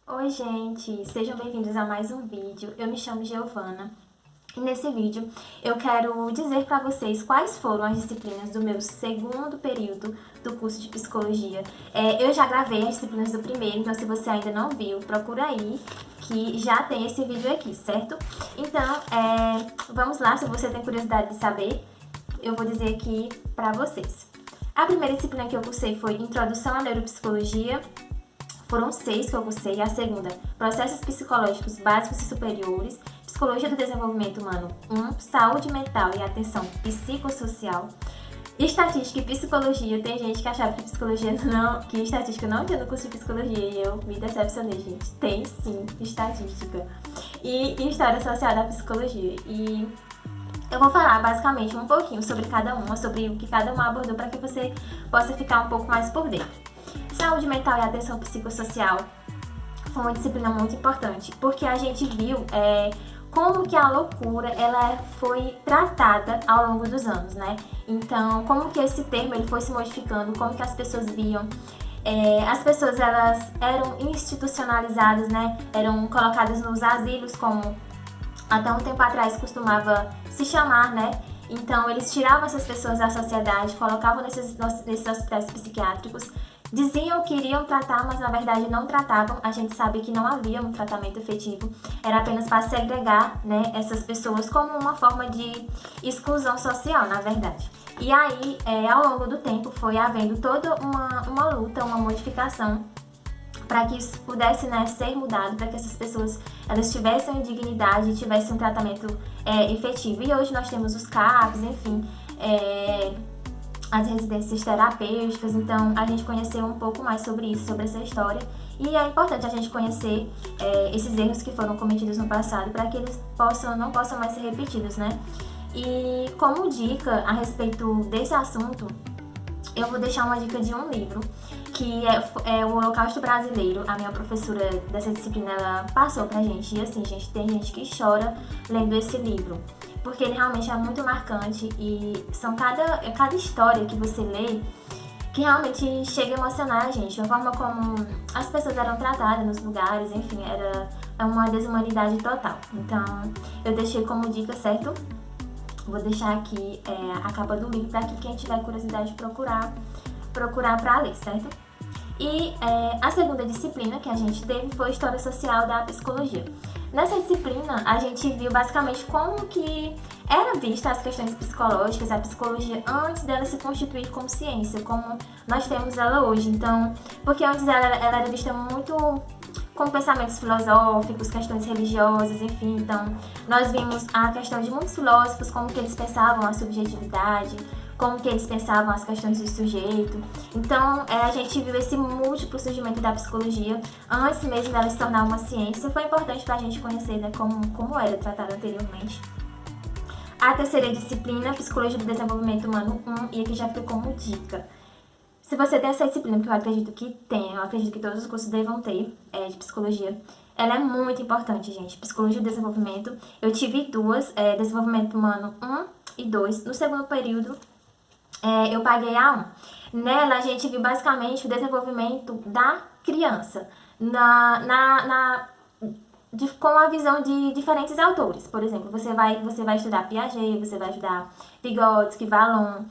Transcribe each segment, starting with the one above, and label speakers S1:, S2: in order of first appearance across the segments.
S1: Oi, gente! Sejam bem-vindos a mais um vídeo. Eu me chamo Giovana e nesse vídeo eu quero dizer para vocês quais foram as disciplinas do meu segundo período do curso de Psicologia. Eu já gravei as disciplinas do primeiro, então se você ainda não viu, procura aí que já tem esse vídeo aqui, certo? Então, vamos lá, se você tem curiosidade de saber, eu vou dizer aqui para vocês. A primeira disciplina que eu cursei foi Introdução à Neuropsicologia. Foram 6 que eu cursei. A segunda, Processos Psicológicos Básicos e Superiores, Psicologia do Desenvolvimento Humano 1, Saúde Mental e Atenção Psicossocial, Estatística e Psicologia. Tem gente que achava que que estatística não tinha no curso de Psicologia e eu me decepcionei, gente. Tem sim, Estatística. E História Social da Psicologia. E eu vou falar basicamente um pouquinho sobre cada uma, sobre o que cada uma abordou para que você possa ficar um pouco mais por dentro. Saúde mental e atenção psicossocial foi uma disciplina muito importante, porque a gente viu como que a loucura ela foi tratada ao longo dos anos, né? Então, como que esse termo ele foi se modificando, como que as pessoas viam. As pessoas elas eram institucionalizadas, né? Eram colocadas nos asilos, como até um tempo atrás costumava se chamar, né? Então, eles tiravam essas pessoas da sociedade, colocavam nesses hospitais psiquiátricos, diziam que iriam tratar, mas na verdade não tratavam. A gente sabe que não havia um tratamento efetivo, era apenas para segregar, né, essas pessoas como uma forma de exclusão social, na verdade. E aí, ao longo do tempo, foi havendo toda uma luta, uma modificação para que isso pudesse, né, ser mudado, para que essas pessoas elas tivessem dignidade e tivessem um tratamento efetivo. E hoje nós temos os CAPs, enfim, as residências terapêuticas, então a gente conheceu um pouco mais sobre isso, sobre essa história. E é importante a gente conhecer esses erros que foram cometidos no passado para que eles não possam mais ser repetidos, né? E como dica a respeito desse assunto, eu vou deixar uma dica de um livro, que é o Holocausto Brasileiro. A minha professora dessa disciplina, ela passou pra gente. E assim, gente, tem gente que chora lendo esse livro, porque ele realmente é muito marcante e são cada história que você lê que realmente chega a emocionar a gente. A forma como as pessoas eram tratadas nos lugares, enfim, era uma desumanidade total. Então, eu deixei como dica, certo? Vou deixar aqui a capa do livro para que quem tiver curiosidade procurar para ler, certo? E a segunda disciplina que a gente teve foi História Social da Psicologia. Nessa disciplina, a gente viu basicamente como que era vista as questões psicológicas, a psicologia, antes dela se constituir como ciência, como nós temos ela hoje. Então, porque antes ela era vista muito com pensamentos filosóficos, questões religiosas, enfim. Então, nós vimos a questão de muitos filósofos, como que eles pensavam a subjetividade, como que eles pensavam as questões do sujeito. Então, a gente viu esse múltiplo surgimento da psicologia antes mesmo dela se tornar uma ciência. Foi importante para a gente conhecer, né, como era tratada anteriormente. A terceira disciplina, Psicologia do Desenvolvimento Humano 1, e aqui já fica como dica. Se você tem essa disciplina, que eu acredito que tem, eu acredito que todos os cursos devam ter, de psicologia, ela é muito importante, gente. Psicologia do desenvolvimento, eu tive duas, Desenvolvimento Humano 1 e 2. No segundo período, eu paguei a 1. Nela, a gente viu basicamente o desenvolvimento da criança, com a visão de diferentes autores. Por exemplo, você vai estudar Piaget, você vai estudar Vygotsky, Vallon.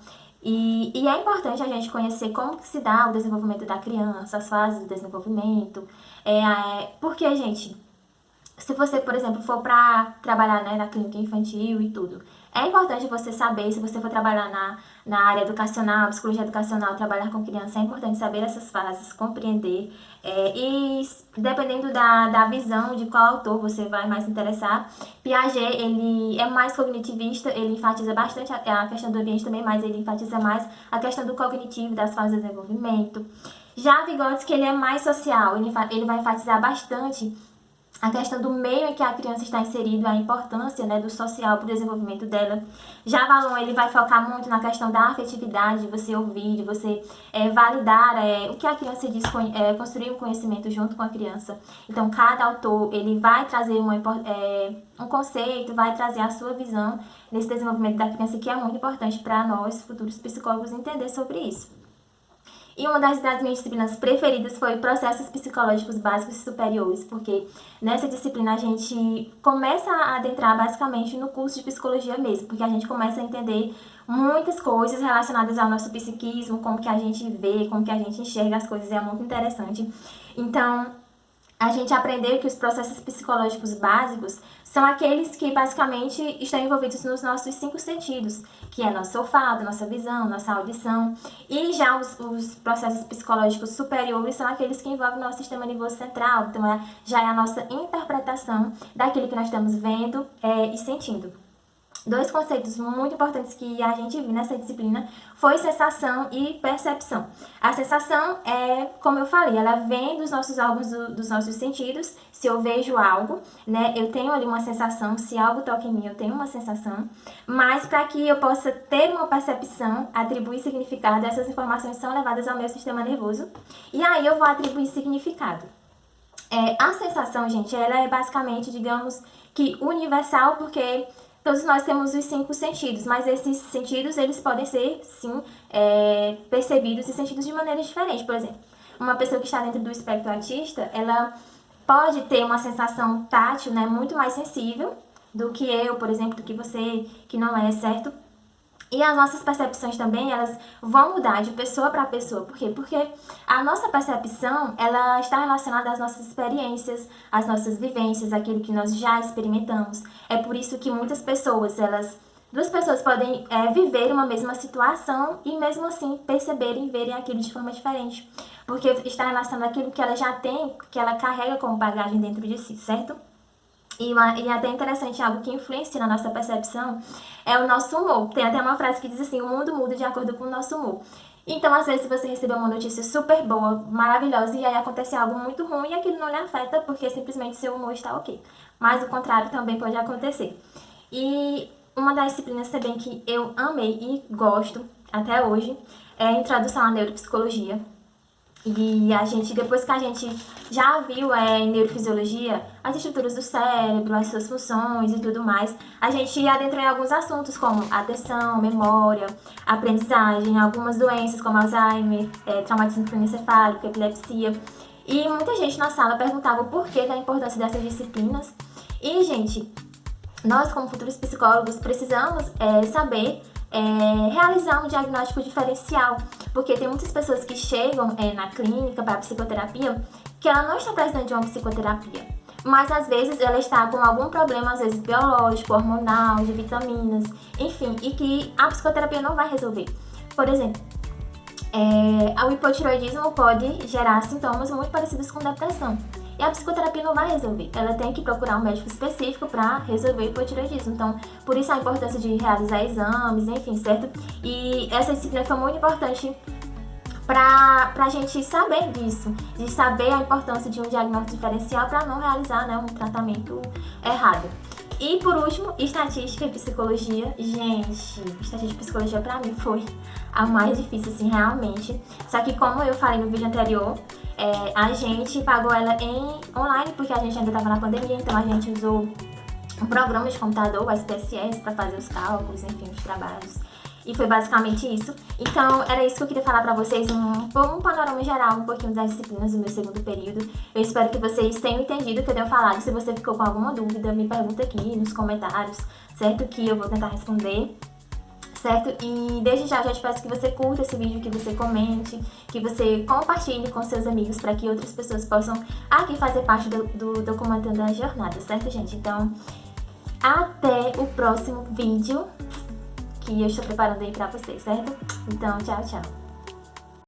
S1: E é importante a gente conhecer como que se dá o desenvolvimento da criança, as fases do desenvolvimento. Porque, gente, se você, por exemplo, for para trabalhar, né, na clínica infantil e tudo, é importante você saber, se você for trabalhar na área educacional, psicologia educacional, trabalhar com criança, é importante saber essas fases, compreender. E dependendo da visão de qual autor você vai mais se interessar, Piaget, ele é mais cognitivista, ele enfatiza bastante a questão do ambiente também, mas ele enfatiza mais a questão do cognitivo, das fases de desenvolvimento. Já Vygotsky, ele é mais social, ele vai enfatizar bastante a questão do meio em que a criança está inserida, a importância, né, do social para o desenvolvimento dela. Já Vallon, ele vai focar muito na questão da afetividade, de você ouvir, de você validar o que a criança diz, construir um conhecimento junto com a criança. Então, cada autor ele vai trazer um conceito, vai trazer a sua visão nesse desenvolvimento da criança, que é muito importante para nós, futuros psicólogos, entender sobre isso. E uma das minhas disciplinas preferidas foi Processos Psicológicos Básicos e Superiores, porque nessa disciplina a gente começa a adentrar basicamente no curso de psicologia mesmo, porque a gente começa a entender muitas coisas relacionadas ao nosso psiquismo, como que a gente vê, como que a gente enxerga as coisas, é muito interessante. Então, a gente aprendeu que os processos psicológicos básicos são aqueles que basicamente estão envolvidos nos nossos 5 sentidos, que é nosso olfato, nossa visão, nossa audição. E já os processos psicológicos superiores são aqueles que envolvem o nosso sistema nervoso central, então já é a nossa interpretação daquilo que nós estamos vendo e sentindo. 2 conceitos muito importantes que a gente viu nessa disciplina foi sensação e percepção. A sensação é, como eu falei, ela vem dos nossos órgãos, dos nossos sentidos. Se eu vejo algo, né, eu tenho ali uma sensação. Se algo toca em mim, eu tenho uma sensação. Mas para que eu possa ter uma percepção, atribuir significado, essas informações são levadas ao meu sistema nervoso. E aí eu vou atribuir significado. A sensação, gente, ela é basicamente, digamos que universal, porque todos nós temos os 5 sentidos, mas esses sentidos, eles podem ser, sim, percebidos e sentidos de maneiras diferentes. Por exemplo, uma pessoa que está dentro do espectro autista, ela pode ter uma sensação tátil, né, muito mais sensível do que eu, por exemplo, do que você, que não é, certo? E as nossas percepções também, elas vão mudar de pessoa para pessoa. Por quê? Porque a nossa percepção, ela está relacionada às nossas experiências, às nossas vivências, aquilo que nós já experimentamos. É por isso que muitas pessoas, duas pessoas podem viver uma mesma situação e mesmo assim perceberem e verem aquilo de forma diferente. Porque está relacionado àquilo que ela já tem, que ela carrega como bagagem dentro de si, certo? E até interessante, algo que influencia na nossa percepção é o nosso humor. Tem até uma frase que diz assim: o mundo muda de acordo com o nosso humor. Então, às vezes, você recebeu uma notícia super boa, maravilhosa, e aí acontece algo muito ruim e aquilo não lhe afeta porque simplesmente seu humor está ok. Mas o contrário também pode acontecer. E uma das disciplinas também que eu amei e gosto até hoje é a Introdução à Neuropsicologia. E depois que a gente já viu em neurofisiologia as estruturas do cérebro, as suas funções e tudo mais, a gente adentrou em alguns assuntos como atenção, memória, aprendizagem, algumas doenças como Alzheimer, traumatismo crânioencefálico, epilepsia. E muita gente na sala perguntava o porquê da importância dessas disciplinas. E, gente, nós como futuros psicólogos precisamos saber realizar um diagnóstico diferencial, porque tem muitas pessoas que chegam na clínica para psicoterapia que ela não está precisando de uma psicoterapia, mas às vezes ela está com algum problema, às vezes biológico, hormonal, de vitaminas, enfim, e que a psicoterapia não vai resolver. Por exemplo, o hipotiroidismo pode gerar sintomas muito parecidos com depressão. E a psicoterapia não vai resolver. Ela tem que procurar um médico específico para resolver o hipotiroidismo. Então, por isso a importância de realizar exames, enfim, certo? E essa disciplina foi muito importante pra gente saber disso, de saber a importância de um diagnóstico diferencial para não realizar, né, um tratamento errado. E por último, estatística e psicologia. Gente, estatística e psicologia pra mim foi a mais difícil, assim, realmente. Só que como eu falei no vídeo anterior, a gente pagou ela online, porque a gente ainda estava na pandemia, então a gente usou um programa de computador, o SPSS, para fazer os cálculos, enfim, os trabalhos. E foi basicamente isso. Então, era isso que eu queria falar pra vocês, um panorama geral, um pouquinho das disciplinas do meu segundo período. Eu espero que vocês tenham entendido o que eu tenho falado. Se você ficou com alguma dúvida, me pergunta aqui nos comentários, certo? Que eu vou tentar responder, certo? E desde já te peço que você curta esse vídeo, que você comente, que você compartilhe com seus amigos para que outras pessoas possam aqui fazer parte do Documentando a Jornada, certo, gente? Então, até o próximo vídeo que eu estou preparando aí pra vocês, certo? Então, tchau, tchau.